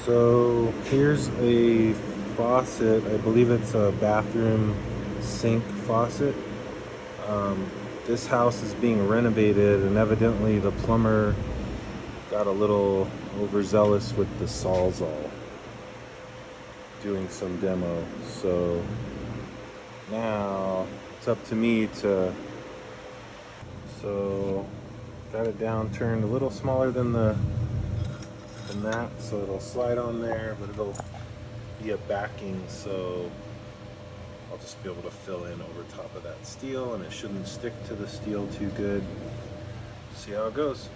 So here's a faucet. I believe it's a bathroom sink faucet. Um, this house is being renovated, and evidently the plumber got a little overzealous with the Sawzall doing some demo. So now it's up to me to. So got it down, turned a little smaller than that, so it'll slide on there, but it'll be a backing, so I'll just be able to fill in over top of that steel, and it shouldn't stick to the steel too good. See how it goes.